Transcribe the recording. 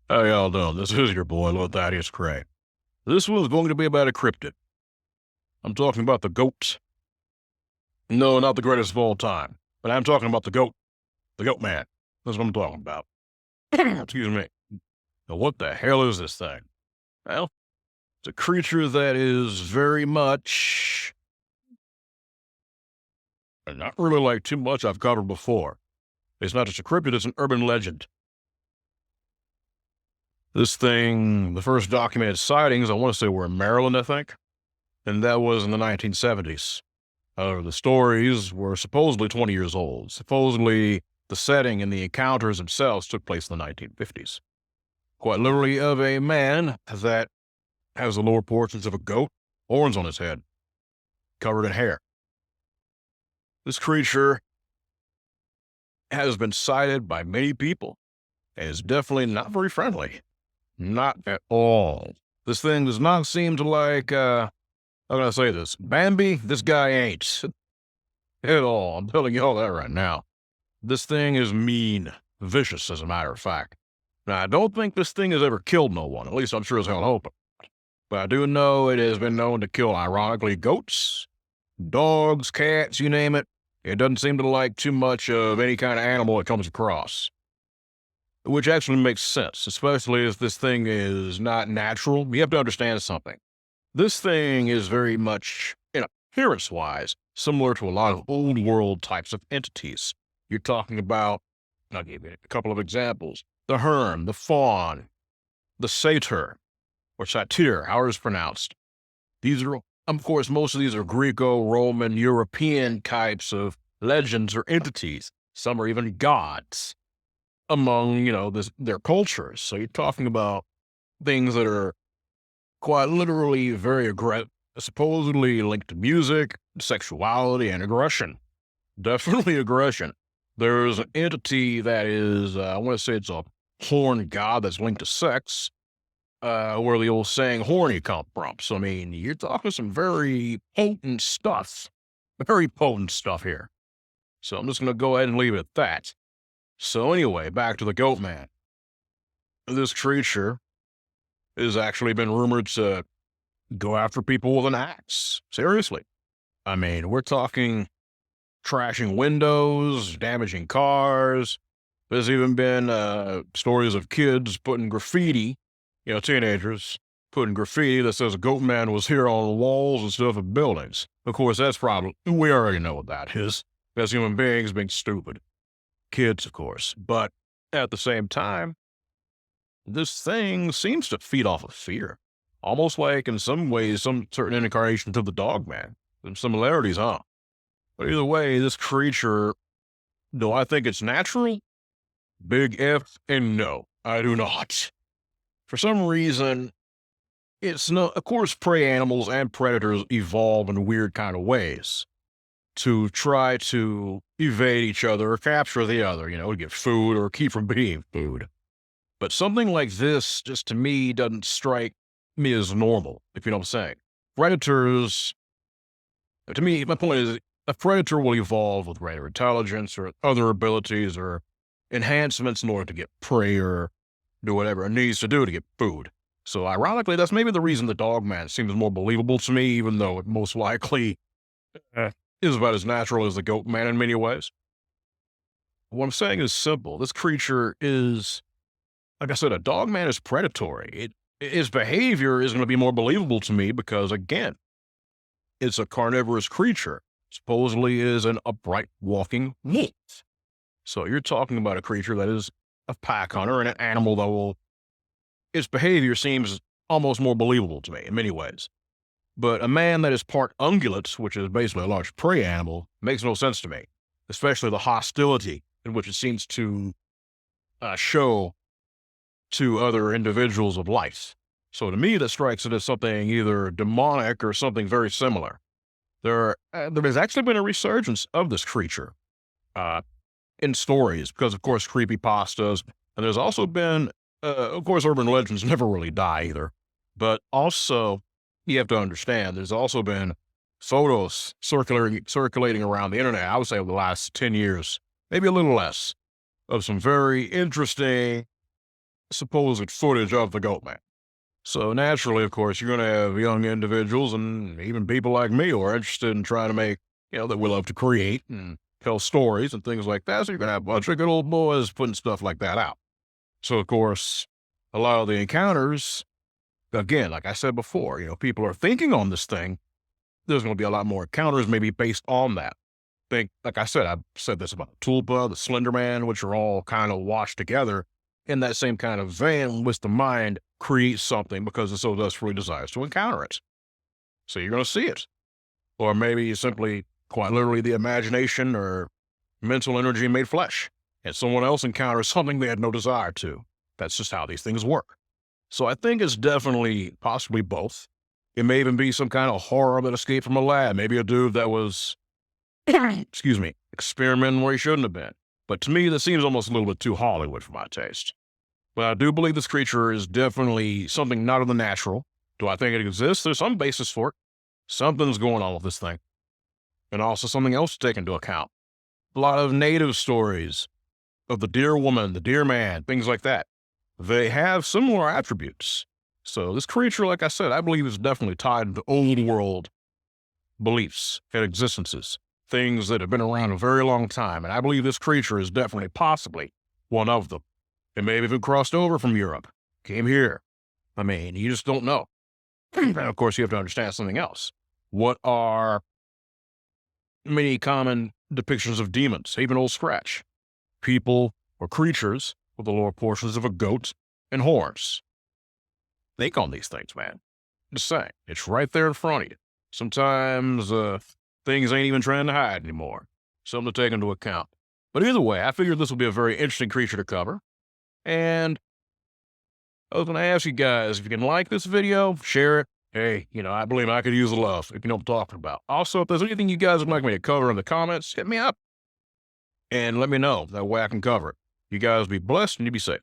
How y'all doing? This is your boy, Lord Thaddeus Cray. This one's going to be about a cryptid. I'm talking about the goat. No, not the greatest of all time, but I'm talking about the goat, the Goatman. That's what I'm talking about. Excuse me. Now, what the hell is this thing? Well, it's a creature that is very much, and not really like too much I've covered before. It's not just a cryptid, it's an urban legend. This thing, the first documented sightings, I want to say were in Maryland, I think, and that was in the 1970s. The stories were supposedly 20 years old. Supposedly, the setting and the encounters themselves took place in the 1950s. Quite literally, of a man that has the lower portions of a goat, horns on his head, covered in hair. This creature has been sighted by many people and is definitely not very friendly. Not at all. This thing does not seem to like, how can I say this? Bambi, this guy ain't. At all. I'm telling you all that right now. This thing is mean, vicious, as a matter of fact. Now, I don't think this thing has ever killed no one. At least I'm sure as hell hoping. But I do know it has been known to kill, ironically, goats, dogs, cats, you name it. It doesn't seem to like too much of any kind of animal it comes across. Which actually makes sense, especially if this thing is not natural. You have to understand something. This thing is very much, in appearance-wise, similar to a lot of old world types of entities. You're talking about, I'll give you a couple of examples. The hern, the fawn, the satyr, or satyr, however it's pronounced. These are, of course, most of these are Greco-Roman, European types of legends or entities. Some are even gods among, their cultures. So you're talking about things that are quite literally very aggressive, supposedly linked to music, sexuality, and aggression. Definitely aggression. There's an entity that is, I want to say it's a horn god that's linked to sex, where the old saying horny come from. So, I mean, you're talking some very potent stuff. Very potent stuff here. So I'm just going to go ahead and leave it at that. So anyway, back to the Goatman. This creature has actually been rumored to go after people with an axe. Seriously. I mean, we're talking trashing windows, damaging cars. There's even been stories of kids putting graffiti, teenagers putting graffiti that says Goatman was here on the walls and stuff of buildings. Of course, that's probably, we already know what that is. That's human beings being stupid. Kids, of course. But at the same time, this thing seems to feed off of fear. Almost like, in some ways, some certain incarnation to the Dogman. Some similarities, huh? But either way, this creature, do I think it's natural? Big F and no, I do not. For some reason, it's no, of course, prey animals and predators evolve in weird kind of ways to try to evade each other or capture the other, to get food or keep from being food. But something like this, just to me, doesn't strike me as normal, if you know what I'm saying. Predators, to me, my point is, a predator will evolve with greater intelligence or other abilities or enhancements in order to get prey or do whatever it needs to do to get food. So ironically, that's maybe the reason the Dogman seems more believable to me, even though it most likely is about as natural as the Goatman in many ways. What I'm saying is simple. This creature is, like I said, a Dogman is predatory. His behavior is going to be more believable to me because, again, it's a carnivorous creature. Supposedly is an upright walking wolf. So you're talking about a creature that is a pack hunter and an animal that will, its behavior seems almost more believable to me in many ways. But a man that is part ungulate, which is basically a large prey animal, makes no sense to me, especially the hostility in which it seems to show to other individuals of life. So to me, that strikes it as something either demonic or something very similar. There has actually been a resurgence of this creature in stories because, of course, creepypastas. And there's also been, of course, urban legends never really die either. But also, you have to understand, there's also been photos circulating around the internet, I would say over the last 10 years, maybe a little less, of some very interesting supposed footage of the Goatman. So naturally, of course, you're going to have young individuals and even people like me who are interested in trying to make, that we love to create and tell stories and things like that. So you're going to have a bunch of good old boys putting stuff like that out. So, of course, a lot of the encounters, again, like I said before, people are thinking on this thing. There's going to be a lot more encounters maybe based on that. Like I said, I've said this about Tulpa, the Slender Man, which are all kind of washed together in that same kind of vein, which the mind creates something because it so desperately desires to encounter it. So you're going to see it. Or maybe simply, quite literally, the imagination or mental energy made flesh, and someone else encounters something they had no desire to. That's just how these things work. So I think it's definitely possibly both. It may even be some kind of horror that escaped from a lab. Maybe a dude that was, experimenting where he shouldn't have been. But to me, that seems almost a little bit too Hollywood for my taste. But I do believe this creature is definitely something not of the natural. Do I think it exists? There's some basis for it. Something's going on with this thing. And also something else to take into account. A lot of native stories of the deer woman, the deer man, things like that. They have similar attributes. So this creature, like I said, I believe is definitely tied to old world beliefs and existences, things that have been around a very long time. And I believe this creature is definitely possibly one of them. It may have even crossed over from Europe, came here. I mean, you just don't know. And of course, you have to understand something else. What are many common depictions of demons, even Old Scratch? People or creatures with the lower portions of a goat and horns. Think on these things, man. Just saying, it's right there in front of you. Sometimes things ain't even trying to hide anymore. Something to take into account. But either way, I figured this would be a very interesting creature to cover. And I was going to ask you guys, if you can like this video, share it. Hey, I believe I could use the love if you know what I'm talking about. Also, if there's anything you guys would like me to cover in the comments, hit me up and let me know. That way I can cover it. You guys be blessed and you be safe.